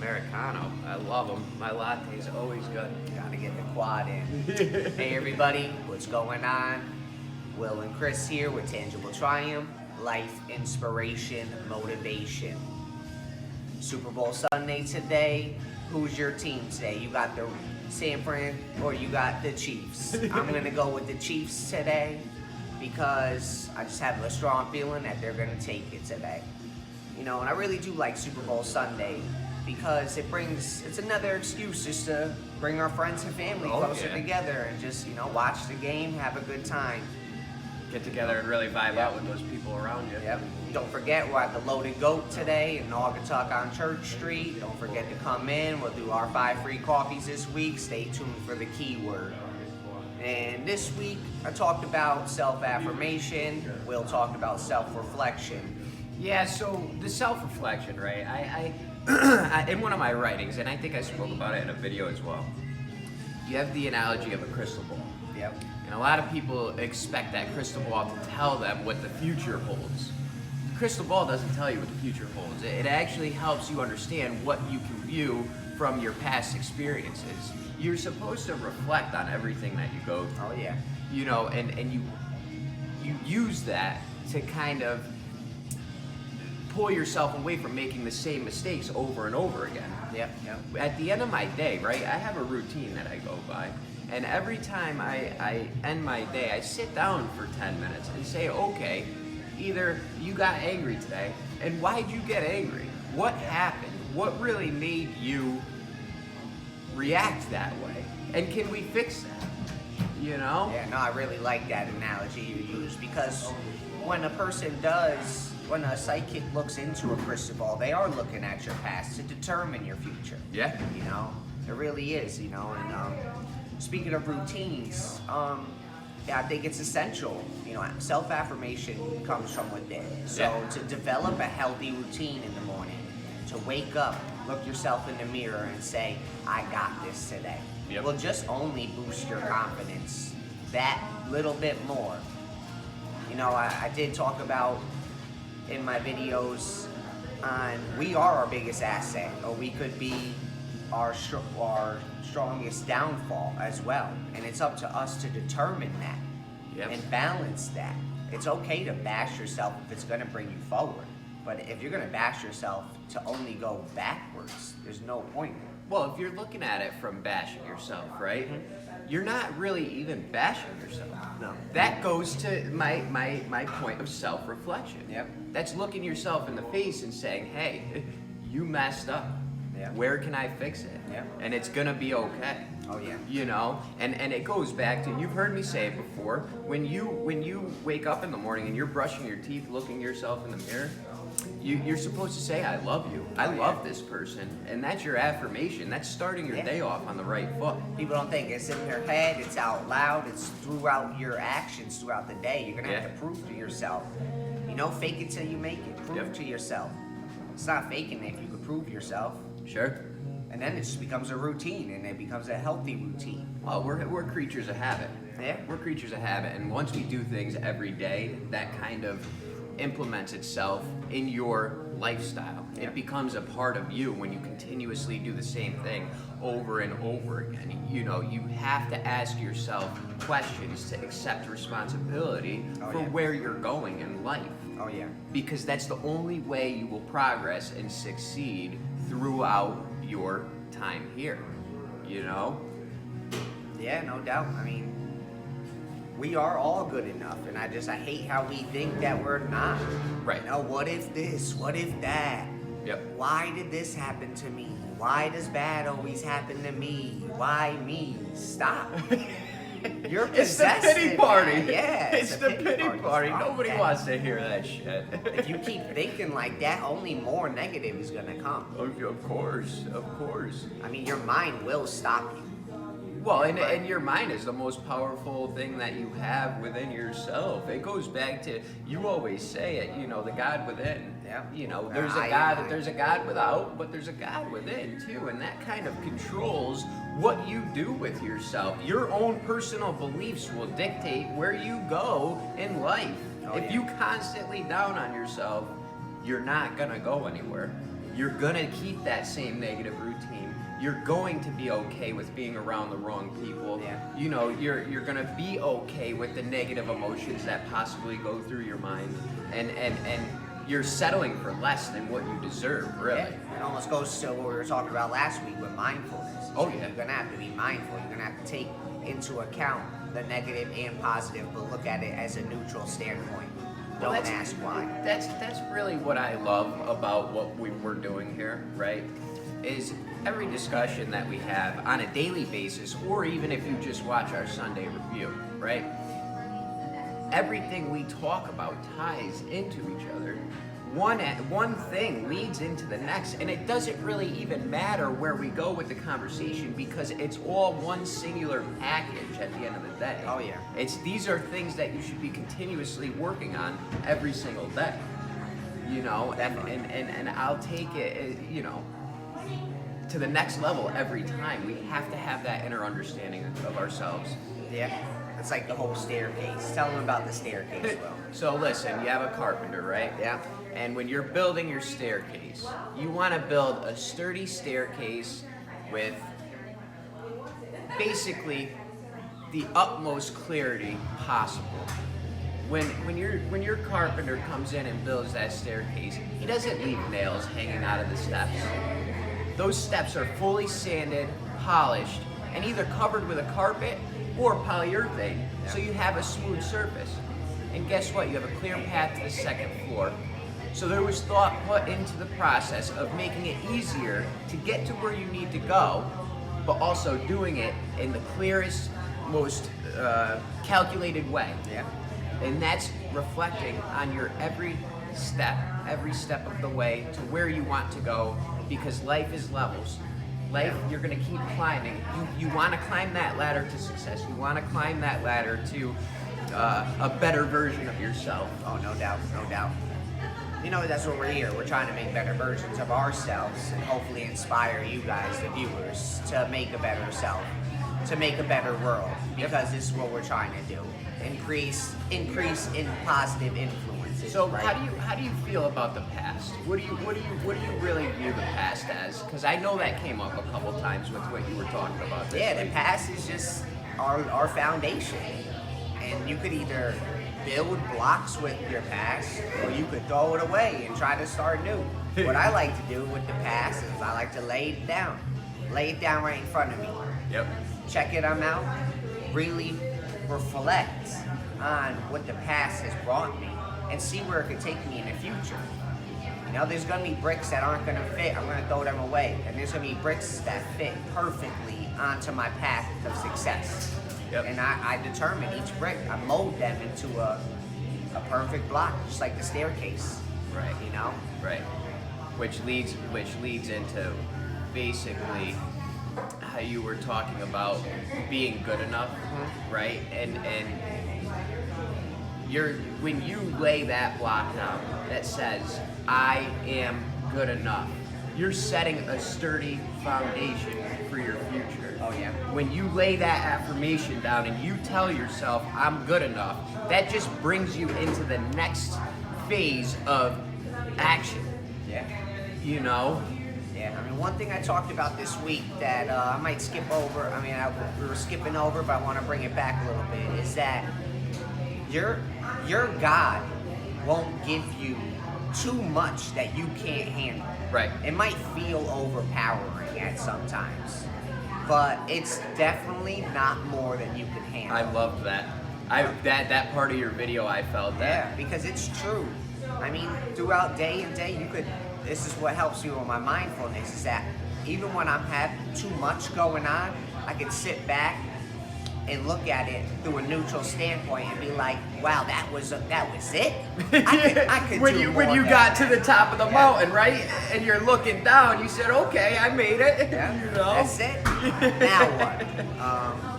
Americano. I love them. My latte's always good. Gotta get the quad in. Hey everybody, what's going on? Will and Chris here with Tangible Triumph, Life Inspiration Motivation. Super Bowl Sunday today. Who's your team today? You got the San Fran or you got the Chiefs? I'm gonna go with the Chiefs today because I just have a strong feeling that they're gonna take it today. You know, and I really do like Super Bowl Sunday because it's another excuse just to bring our friends and family closer together and just, watch the game, have a good time. Get together and really vibe out with those people around you. Yep. Don't forget, we're at the Loaded Goat today in Naugatuck on Church Street. Don't forget to come in. We'll do our 5 free coffees this week. Stay tuned for the keyword. And this week, I talked about self-affirmation. Will talked about self-reflection. Yeah, so the self-reflection, right? I in one of my writings, and I think I spoke about it in a video as well, you have the analogy of a crystal ball. Yep. And a lot of people expect that crystal ball to tell them what the future holds. The crystal ball doesn't tell you what the future holds. It actually helps you understand what you can view from your past experiences. You're supposed to reflect on everything that you go through. Oh yeah. And you use that to kind of pull yourself away from making the same mistakes over and over again. Yep. At the end of my day, right, I have a routine that I go by. And every time I end my day, I sit down for 10 minutes and say, okay, either you got angry today, and why'd you get angry? What happened? What really made you react that way? And can we fix that? Yeah, no, I really like that analogy you use because when a psychic looks into a crystal ball, they are looking at your past to determine your future. Yeah. It really is, and speaking of routines, I think it's essential. Self-affirmation comes from within. So to develop a healthy routine in the morning, to wake up, look yourself in the mirror and say, I got this today, will just only boost your confidence that little bit more. I did talk about in my videos on we are our biggest asset, or we could be our strongest downfall as well, and it's up to us to determine that and balance that. It's okay to bash yourself if it's going to bring you forward, but if you're going to bash yourself to only go backwards, there's no point. Well, if you're looking at it from bashing yourself, right? You're not really even bashing yourself. No. That goes to my point of self-reflection. Yep. That's looking yourself in the face and saying, hey, you messed up. Yeah. Where can I fix it? Yeah. And it's gonna be okay. Oh yeah. And it goes back to, you've heard me say it before, when you wake up in the morning and you're brushing your teeth, looking yourself in the mirror, you're supposed to say, I love you. I love this person. And that's your affirmation. That's starting your day off on the right foot. People don't think it's in their head, it's out loud, it's throughout your actions throughout the day. You're gonna have to prove to yourself. Fake it till you make it. Prove to yourself. It's not faking it if you can prove yourself. Sure. And then it just becomes a routine, and it becomes a healthy routine. Well, we're creatures of habit. Yeah. We're creatures of habit, and once we do things every day, that kind of implements itself in your lifestyle. Yeah. It becomes a part of you when you continuously do the same thing over and over again. You have to ask yourself questions to accept responsibility for where you're going in life. Oh yeah. Because that's the only way you will progress and succeed throughout your time here. Yeah, no doubt. We are all good enough, and I hate how we think that we're not. Right. What if this? What if that? Yep. Why did this happen to me? Why does bad always happen to me? Why me? Stop. You're possessed. It's the pity party. Yeah. It's the pity party. Nobody wants to hear that shit. If you keep thinking like that, only more negative is gonna come. Of course. Your mind will stop you. Well, and your mind is the most powerful thing that you have within yourself. It goes back to, you always say it, the God within. Yeah. There's a God without, but there's a God within too, and that kind of controls what you do with yourself. Your own personal beliefs will dictate where you go in life. If you constantly down on yourself, you're not gonna go anywhere. you're gonna keep that same negative routine. You're going to be okay with being around the wrong people. Yeah. You know, you're gonna be okay with the negative emotions that possibly go through your mind, and you're settling for less than what you deserve, really. Yeah. It almost goes to what we were talking about last week with mindfulness. Oh, yeah. You're gonna have to be mindful. You're gonna have to take into account the negative and positive, but look at it as a neutral standpoint. Well, Don't ask why. That's really what I love about what we're doing here, right? Is every discussion that we have on a daily basis, or even if you just watch our Sunday review, right? Everything we talk about ties into each other. One thing leads into the next, and it doesn't really even matter where we go with the conversation because it's all one singular package at the end of the day. Oh, yeah. These are things that you should be continuously working on every single day. You know, and I'll take it, you know, to the next level every time. We have to have that inner understanding of ourselves. Yeah. It's like the whole staircase. Tell them about the staircase, Will. So listen, you have a carpenter, right? Yeah. And when you're building your staircase, you want to build a sturdy staircase with basically the utmost clarity possible. When your carpenter comes in and builds that staircase, he doesn't leave nails hanging out of the steps. Those steps are fully sanded, polished, and either covered with a carpet or polyurethane, so you have a smooth surface. And guess what? You have a clear path to the second floor. So there was thought put into the process of making it easier to get to where you need to go, but also doing it in the clearest, most calculated way. Yeah. And that's reflecting on your every step of the way to where you want to go, because life is levels. Life, you're going to keep climbing. You want to climb that ladder to success. You want to climb that ladder to a better version of yourself. Oh, no doubt, no doubt. You know, that's what we're here. We're trying to make better versions of ourselves and hopefully inspire you guys, the viewers, to make a better self, to make a better world, because this is what we're trying to do. Increase in positive influences. So right? how do you feel about the past? What do you really view the past as? Because I know that came up a couple times with what you were talking about. Yeah, the past is just our foundation, and you could either build blocks with your past, or you could throw it away and try to start new. What I like to do with the past is I like to lay it down right in front of me. Yep. Check it out, really reflect on what the past has brought me and see where it could take me in the future. You know, there's gonna be bricks that aren't gonna fit. I'm gonna throw them away. And there's gonna be bricks that fit perfectly onto my path of success. Yep. And I determine each brick, I mold them into a perfect block, just like the staircase. Right. You know? Right. Which leads into basically how you were talking about being good enough, right? And when you lay that block down that says I am good enough, you're setting a sturdy foundation for your future. Oh yeah. When you lay that affirmation down and you tell yourself I'm good enough, that just brings you into the next phase of action. Yeah. You know? Yeah, I mean, one thing I talked about this week that I might skip over, we were skipping over, but I want to bring it back a little bit, is that your God won't give you too much that you can't handle. Right. It might feel overpowering at some times, but it's definitely not more than you can handle. I loved that. That part of your video, I felt that. Yeah, because it's true. I mean, throughout day and day, this is what helps me with my mindfulness, is that even when I'm having too much going on, I can sit back and look at it through a neutral standpoint and be like, wow, that was it? I could when do you more when you than got to that. the top of the Yeah. mountain, right? And you're looking down, you said, okay, I made it. Yeah, You know? that's it. Now what?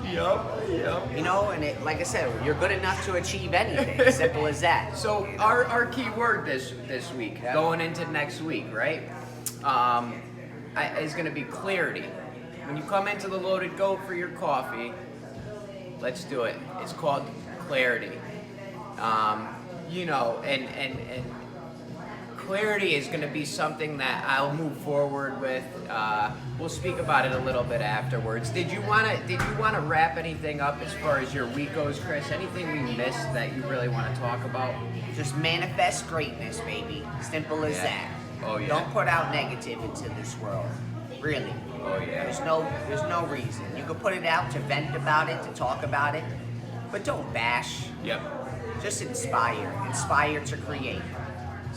Yep. You know, and it, like I said, you're good enough to achieve anything. Simple as that. So You know? our key word this week, Yeah. going into next week, right? Is going to be clarity. When you come into the Loaded Goat for your coffee, let's do it. It's called clarity. You know, and clarity is going to be something that I'll move forward with. We'll speak about it a little bit afterwards. Did you want to wrap anything up as far as your week goes, Chris? Anything we missed that you really want to talk about? Just manifest greatness, baby. Simple as Yeah. that. Oh, yeah. Don't put out negative into this world. Really. Oh, yeah. There's no reason. You can put it out to vent about it, to talk about it, but don't bash. Yep. Just inspire. Inspire to create.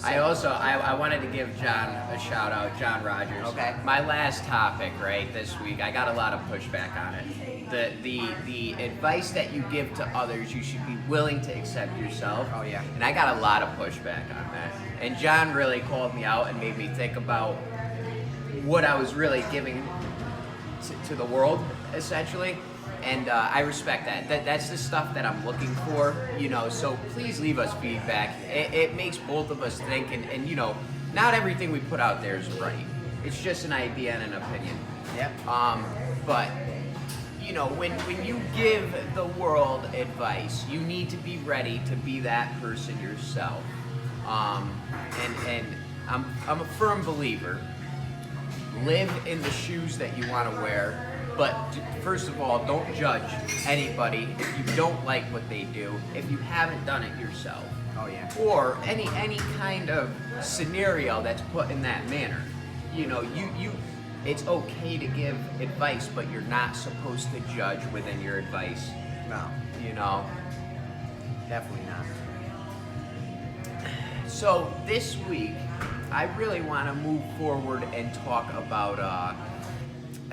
I wanted to give John a shout out, John Rogers. Okay. My last topic, right, this week, I got a lot of pushback on it. The advice that you give to others, you should be willing to accept yourself. Oh, yeah. And I got a lot of pushback on that. And John really called me out and made me think about what I was really giving to the world, essentially. And I respect that. That's the stuff that I'm looking for, you know, so please leave us feedback. It makes both of us think, and you know, not everything we put out there is right. It's just an idea and an opinion. Yep. But, you know, when you give the world advice, you need to be ready to be that person yourself. And I'm a firm believer. Live in the shoes that you want to wear. But first of all, don't judge anybody if you don't like what they do, if you haven't done it yourself. Oh, yeah. Or any kind of scenario that's put in that manner. You know, it's okay to give advice, but you're not supposed to judge within your advice. No. You know. Definitely not. So this week, I really want to move forward and talk about.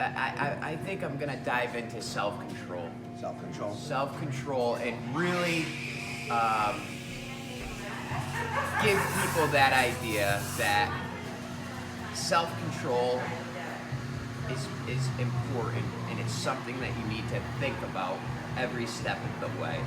I think I'm gonna dive into self-control. Self-control. Self-control, and really give people that idea that self-control is important, and it's something that you need to think about every step of the way.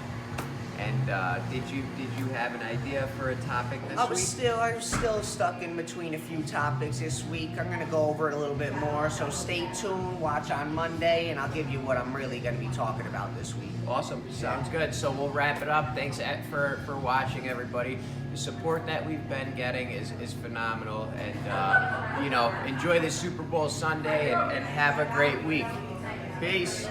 And did you have an idea for a topic this I was week? still stuck in between a few topics this week. I'm gonna go over it a little bit more, so stay tuned, watch on Monday, and I'll give you what I'm really gonna be talking about this week. Awesome. Sounds good. So we'll wrap it up. Thanks for watching, everybody. The support that we've been getting is phenomenal. And, you know, enjoy this Super Bowl Sunday and have a great week. Peace.